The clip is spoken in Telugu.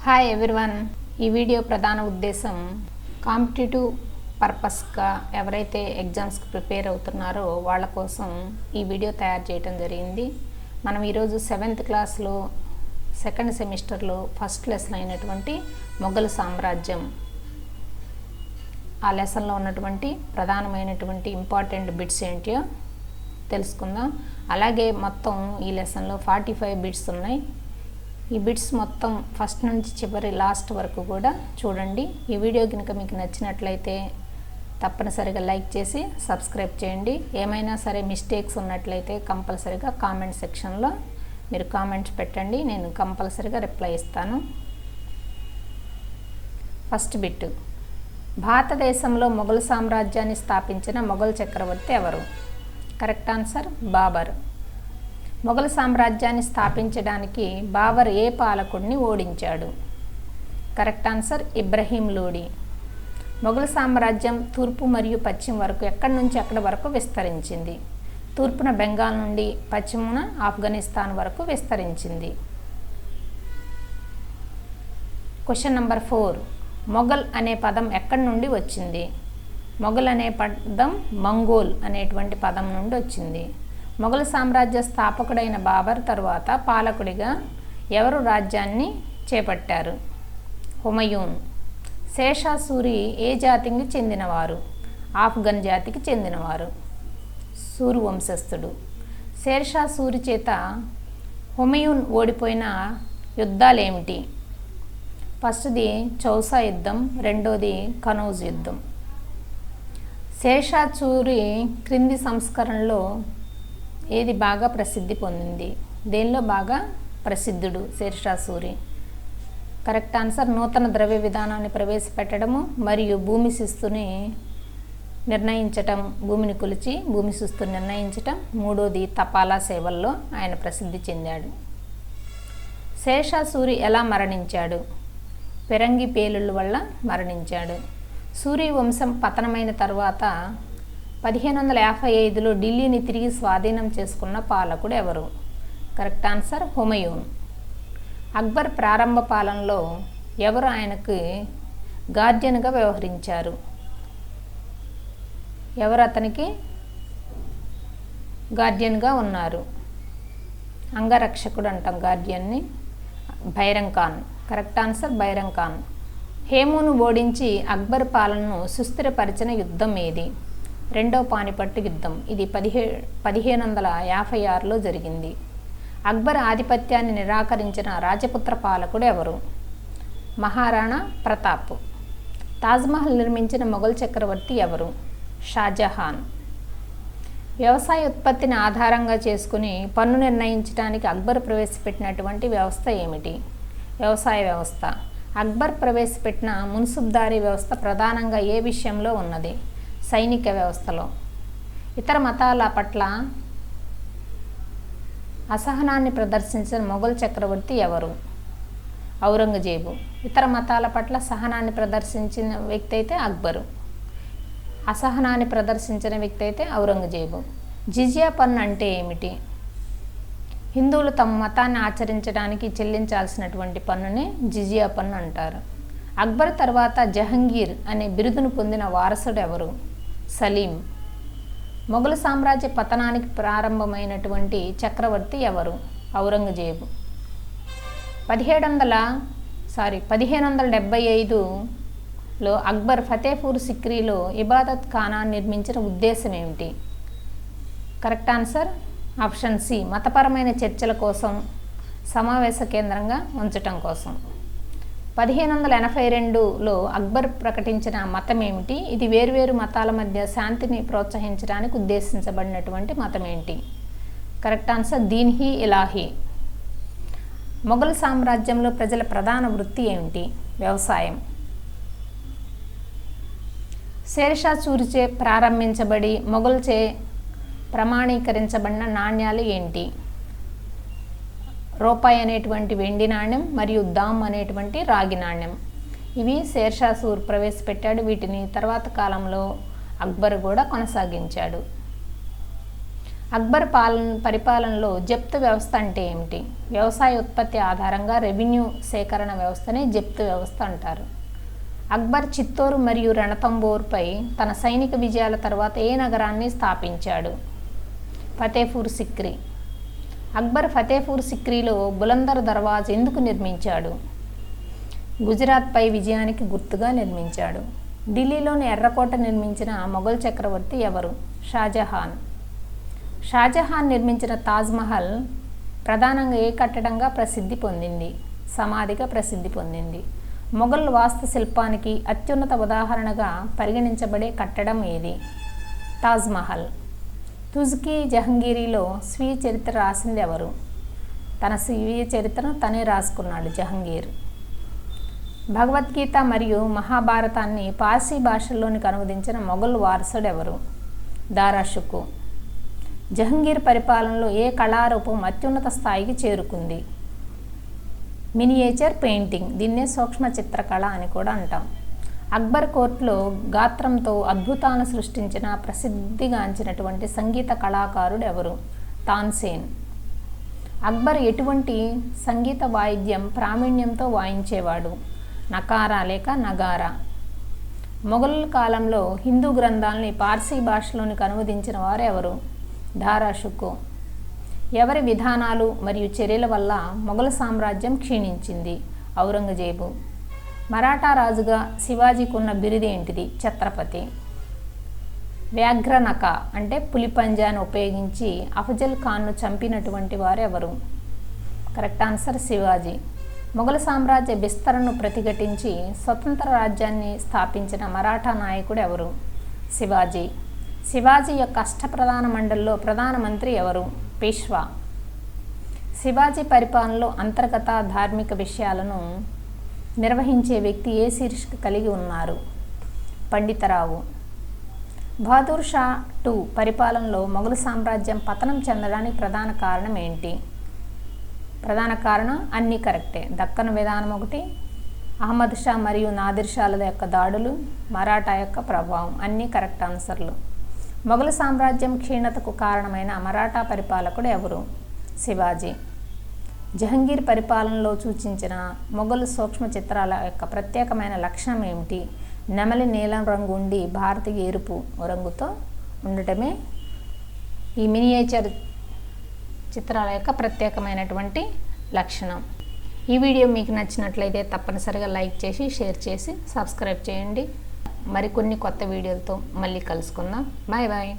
Hi everyone. ఈ వీడియో ప్రధాన ఉద్దేశం కాంపిటేటివ్ పర్పస్గా ఎవరైతే ఎగ్జామ్స్కి ప్రిపేర్ అవుతున్నారో వాళ్ళ కోసం ఈ వీడియో తయారు చేయడం జరిగింది. మనం ఈరోజు 7th క్లాస్లో సెకండ్ సెమిస్టర్లో ఫస్ట్ లెసన్ అయినటువంటి మొఘల్ సామ్రాజ్యం ఆ లెసన్లో ఉన్నటువంటి ప్రధానమైనటువంటి ఇంపార్టెంట్ బిట్స్ ఏంటో తెలుసుకుందాం. అలాగే మొత్తం ఈ లెసన్లో 45 బిట్స్ ఉన్నాయి. ఈ బిట్స్ మొత్తం ఫస్ట్ నుంచి చివరి లాస్ట్ వరకు కూడా చూడండి. ఈ వీడియో కనుక మీకు నచ్చినట్లయితే తప్పనిసరిగా లైక్ చేసి సబ్స్క్రైబ్ చేయండి. ఏమైనా సరే మిస్టేక్స్ ఉన్నట్లయితే కంపల్సరిగా కామెంట్ సెక్షన్లో మీరు కామెంట్స్ పెట్టండి, నేను కంపల్సరిగా రిప్లై ఇస్తాను. ఫస్ట్ బిట్, భారతదేశంలో మొఘల్ సామ్రాజ్యాన్ని స్థాపించిన మొఘల్ చక్రవర్తి ఎవరు? Correct answer Babur. మొఘల్ సామ్రాజ్యాన్ని స్థాపించడానికి బాబర్ ఏ పాలకుడిని ఓడించాడు? Correct answer Ibrahim Lodi. మొఘల్ సామ్రాజ్యం తూర్పు మరియు పశ్చిమ వరకు ఎక్కడి నుంచి ఎక్కడి వరకు విస్తరించింది? తూర్పున బెంగాల్ నుండి పశ్చిమన ఆఫ్ఘనిస్తాన్ వరకు విస్తరించింది. క్వశ్చన్ నెంబర్ 4, మొఘల్ అనే పదం ఎక్కడి నుండి వచ్చింది? మొఘల్ అనే పదం మంగోల్ అనేటువంటి పదం నుండి వచ్చింది. మొఘల్ సామ్రాజ్య స్థాపకుడైన బాబర్ తరువాత పాలకుడిగా ఎవరు రాజ్యాన్ని చేపట్టారు? హుమయూన్. శేషా సూరి ఏ జాతికి చెందినవారు? ఆఫ్ఘన్ జాతికి చెందినవారు. సూరు వంశస్థుడు. శేషా సూరి చేత హుమయూన్ ఓడిపోయిన యుద్ధాలు ఏమిటి? ఫస్ట్ది చౌసా యుద్ధం, రెండోది కనౌజ్ యుద్ధం. శేషా సూరి క్రింది సంస్కరణలో ఏది బాగా ప్రసిద్ధి పొందింది? దేనిలో బాగా ప్రసిద్ధుడు శేషా సూరి? కరెక్ట్ ఆన్సర్ నూతన ద్రవ్య విధానాన్ని ప్రవేశపెట్టడము మరియు భూమి శిస్తుని నిర్ణయించటం, భూమిని కొలిచి భూమి శిస్తుని నిర్ణయించటం. మూడోది తపాలా సేవల్లో ఆయన ప్రసిద్ధి చెందాడు. శేషా సూరి ఎలా మరణించాడు? ఫిరంగి పేలుళ్ళ వల్ల మరణించాడు. సూరి వంశం పతనమైన తర్వాత 1555లో ఢిల్లీని తిరిగి స్వాధీనం చేసుకున్న పాలకుడు ఎవరు? Correct answer Humayun. అక్బర్ ప్రారంభ పాలనలో ఎవరు ఆయనకు గార్డియన్గా వ్యవహరించారు? ఎవరు అతనికి గార్డియన్గా ఉన్నారు? అంగరక్షకుడు అంటాం గార్డియన్ని. బైరం ఖాన్. Correct answer Bairam Khan. హేమూను ఓడించి అక్బర్ పాలనను సుస్థిరపరిచిన యుద్ధం ఏది? రెండవ పానిపట్టు యుద్ధం. ఇది 1556లో జరిగింది. అక్బర్ ఆధిపత్యాన్ని నిరాకరించిన రాజపుత్ర పాలకుడు ఎవరు? మహారాణా ప్రతాప్. తాజ్మహల్ నిర్మించిన మొఘల్ చక్రవర్తి ఎవరు? షాజహాన్. వ్యవసాయ ఉత్పత్తిని ఆధారంగా చేసుకుని పన్ను నిర్ణయించడానికి అక్బర్ ప్రవేశపెట్టినటువంటి వ్యవస్థ ఏమిటి? వ్యవసాయ వ్యవస్థ. అక్బర్ ప్రవేశపెట్టిన మున్సిబ్దారీ వ్యవస్థ ప్రధానంగా ఏ విషయంలో ఉన్నది? సైనిక వ్యవస్థలో. ఇతర మతాల పట్ల అసహనాన్ని ప్రదర్శించిన మొఘల్ చక్రవర్తి ఎవరు? ఔరంగజేబు. ఇతర మతాల పట్ల సహనాన్ని ప్రదర్శించిన వ్యక్తి అయితే అక్బరు. అసహనాన్ని ప్రదర్శించిన వ్యక్తి అయితే ఔరంగజేబు. జిజియా పన్ను అంటే ఏమిటి? హిందువులు తమ మతాన్ని ఆచరించడానికి చెల్లించాల్సినటువంటి పన్నుని జిజియా పన్ను అంటారు. అక్బర్ తర్వాత జహంగీర్ అనే బిరుదును పొందిన వారసుడు ఎవరు? సలీం. మొఘల్ సామ్రాజ్య పతనానికి ప్రారంభమైనటువంటి చక్రవర్తి ఎవరు? ఔరంగజేబు. 1575లో అక్బర్ ఫతేపూర్ సిక్రీలో ఇబాదత్ ఖానా నిర్మించిన ఉద్దేశం ఏమిటి? కరెక్ట్ ఆన్సర్ ఆప్షన్ సి, మతపరమైన చర్చల కోసం, సమావేశ కేంద్రంగా ఉంచటం కోసం. 1582లో అక్బర్ ప్రకటించిన మతం ఏమిటి? ఇది వేర్వేరు మతాల మధ్య శాంతిని ప్రోత్సహించడానికి ఉద్దేశించబడినటువంటి మతం ఏంటి? Correct answer దీన్-ఈ Ilahi. మొఘల్ సామ్రాజ్యంలో ప్రజల ప్రధాన వృత్తి ఏమిటి? వ్యవసాయం. శేర్షా సూరిచే ప్రారంభించబడి మొఘల్చే ప్రమాణీకరించబడిన నాణ్యాలు ఏంటి? రూపాయి అనేటువంటి వెండి నాణ్యం మరియు దామ్ అనేటువంటి రాగి నాణ్యం. ఇవి శేర్షా సూర్ ప్రవేశపెట్టాడు. వీటిని తర్వాత కాలంలో అక్బర్ కూడా కొనసాగించాడు. అక్బర్ పరిపాలనలో జప్తు వ్యవస్థ అంటే ఏమిటి? వ్యవసాయ ఉత్పత్తి ఆధారంగా రెవెన్యూ సేకరణ వ్యవస్థనే జప్తు వ్యవస్థ అంటారు. అక్బర్ చిత్తోరు మరియు రణతంబోర్పై తన సైనిక విజయాల తర్వాత ఏ నగరాన్ని స్థాపించాడు? ఫతేపూర్ సిక్రీ. అక్బర్ ఫతేపూర్ సిక్రీలో బులందర్ దర్వాజ్ ఎందుకు నిర్మించాడు? గుజరాత్పై విజయానికి గుర్తుగా నిర్మించాడు. ఢిల్లీలోని ఎర్రకోట నిర్మించిన మొఘల్ చక్రవర్తి ఎవరు? షాజహాన్. షాజహాన్ నిర్మించిన తాజ్మహల్ ప్రధానంగా ఏ కట్టడంగా ప్రసిద్ధి పొందింది? సమాధిగా ప్రసిద్ధి పొందింది. మొఘల్ వాస్తుశిల్పానికి అత్యున్నత ఉదాహరణగా పరిగణించబడే కట్టడం ఏది? తాజ్మహల్. తుజ్కీ జహంగీరీలో స్వీయ చరిత్ర రాసింది ఎవరు? తన స్వీయ చరిత్రను తనే రాసుకున్నాడు జహంగీర్. భగవద్గీత మరియు మహాభారతాన్ని పార్సీ భాషల్లోనికి అనువదించిన మొఘల్ వారసుడు ఎవరు? దారా షుకో. జహంగీర్ పరిపాలనలో ఏ కళారూపం అత్యున్నత స్థాయికి చేరుకుంది? Miniature painting. దీన్నే సూక్ష్మ చిత్రకళ అని కూడా అంటాం. అక్బర్ కోర్టులో గాత్రంతో అద్భుతాలను సృష్టించిన ప్రసిద్ధిగాంచినటువంటి సంగీత కళాకారుడు ఎవరు? తాన్సేన్. అక్బర్ ఎటువంటి సంగీత వాయిద్యం ప్రావీణ్యంతో వాయించేవాడు? నకారా లేక నగారా. మొఘల్ కాలంలో హిందూ గ్రంథాలని పార్సీ భాషలోనికి అనువదించిన వారు ఎవరు? దారా షుకో. ఎవరి విధానాలు మరియు చర్యల వల్ల మొఘల్ సామ్రాజ్యం క్షీణించింది? ఔరంగజేబు. మరాఠా రాజుగా శివాజీకున్న బిరుదు ఏంటిది? ఛత్రపతి. వ్యాఘ్రనక అంటే పులిపంజాను ఉపయోగించి అఫజల్ ఖాన్ను చంపినటువంటి వారు ఎవరు? Correct answer Shivaji. మొఘల్ సామ్రాజ్య విస్తరణను ప్రతిఘటించి స్వతంత్ర రాజ్యాన్ని స్థాపించిన మరాఠా నాయకుడు ఎవరు? శివాజీ. శివాజీ యొక్క అష్టప్రధాన మండలిలో ప్రధానమంత్రి ఎవరు? పేష్వా. శివాజీ పరిపాలనలో అంతర్గత ధార్మిక విషయాలను నిర్వహించే వ్యక్తి ఏ శీర్షిక కలిగి ఉన్నారు? పండితరావు. బహదూర్ షా II పరిపాలనలో మొఘల్ సామ్రాజ్యం పతనం చెందడానికి ప్రధాన కారణం ఏంటి? ప్రధాన కారణం అన్నీ కరెక్టే. దక్కన్ విధానం ఒకటి, అహ్మద్ షా మరియు నాదిర్ షాల యొక్క దాడులు, మరాఠా యొక్క ప్రభావం. అన్నీ కరెక్ట్ ఆన్సర్లు. మొఘల్ సామ్రాజ్యం క్షీణతకు కారణమైన మరాఠా పరిపాలకుడు ఎవరు? శివాజీ. జహంగీర్ పరిపాలనలో సూచించిన మొఘల్ సూక్ష్మ చిత్రాల యొక్క ప్రత్యేకమైన లక్షణం ఏమిటి? నెమలి నీలం రంగు ఉండి భారతీయ ఎరుపు రంగుతో ఉండటమే ఈ మినియేచర్ చిత్రాల యొక్క ప్రత్యేకమైనటువంటి లక్షణం. ఈ వీడియో మీకు నచ్చినట్లయితే తప్పనిసరిగా లైక్ చేసి షేర్ చేసి సబ్స్క్రైబ్ చేయండి. మరికొన్ని కొత్త వీడియోలతో మళ్ళీ కలుసుకుందాం. Bye bye.